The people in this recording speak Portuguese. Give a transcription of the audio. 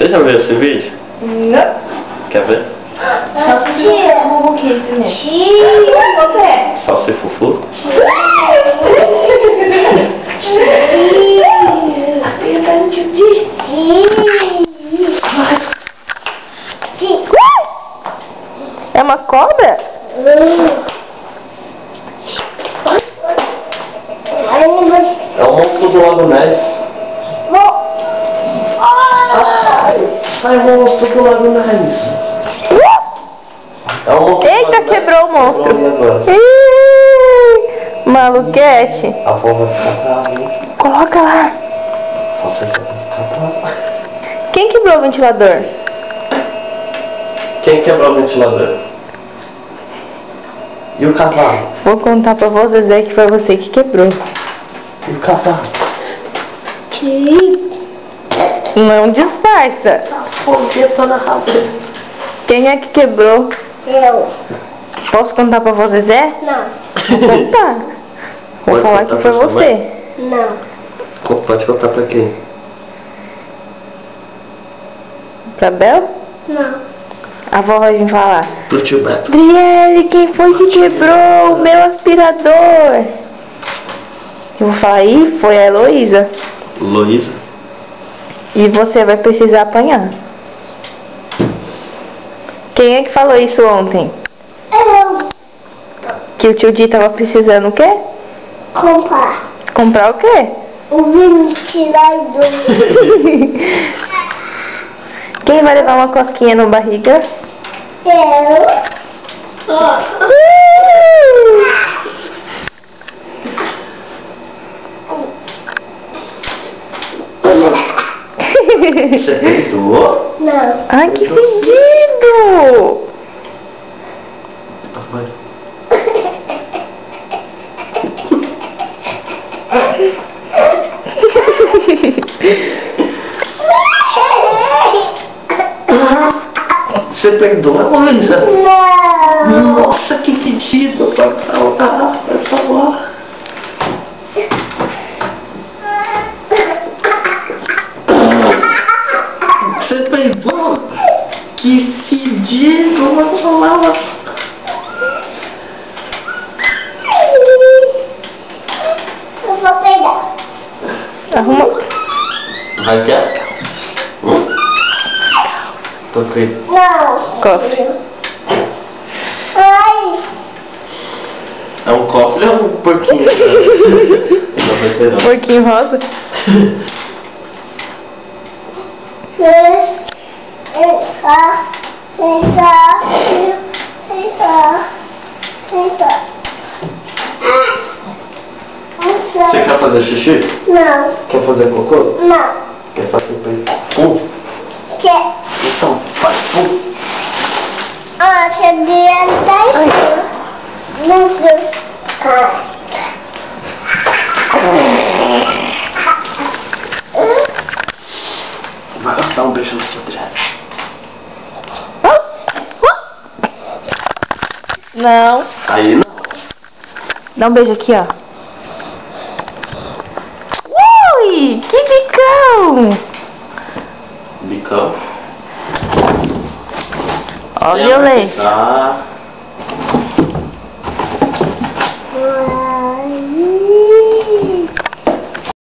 Você já viu esse vídeo? Não. Quer ver? Salsifufu? É uma cobra? É o monstro do Lago Ness. Sai, monstro do Lago Ness. É o monstro. Eita, quebrou o monstro. Maluquete. A avó vai ficar brava, hein? Coloca lá. Só você vai ficar brava. Quem quebrou o ventilador? Quem quebrou o ventilador? E o cavalo? Vou contar pra você, Zé, que foi você que quebrou. E o cavalo? Não disfarça. Quem é que quebrou? Eu. Posso contar pra você, Zé? Não. Vou contar. Vou Pode falar contar que foi pra sua você. Não. Pode contar pra quem? Pra Bel? Não. A avó vai vir falar. Pro tio Beto. Adriele, quem foi que quebrou o meu aspirador? Eu vou falar, ih, foi a Heloísa. Luísa. E você vai precisar apanhar. Quem é que falou isso ontem? Eu. Que o tio Di tava precisando o quê? Comprar Comprar o quê? o ventilador. Quem vai levar uma cosquinha na barriga? Eu. Você perdoou? Não. Ai, que fedido! Papai. Você perdoa, Luísa? Não. Nossa, que fedido! Vai falar, vai falar. Você perdoa? Que fedido! Vai falar. Eu vou pegar. Arruma. Vai quer? Toquei. Não. Cofre. Ai. É um cofre ou um porquinho? Não vai ter não. Porquinho rosa. Você quer fazer xixi? Não. Quer fazer cocô? Não. Quer fazer pum? Quer? Então faz pum. Ah, cheguei até não sei. Vai lá dar um beijo na tia Adriana. Não. Aí não. Dá um beijo aqui, ó. Ui, que bicão! Bicão. Ó, violência. Ah.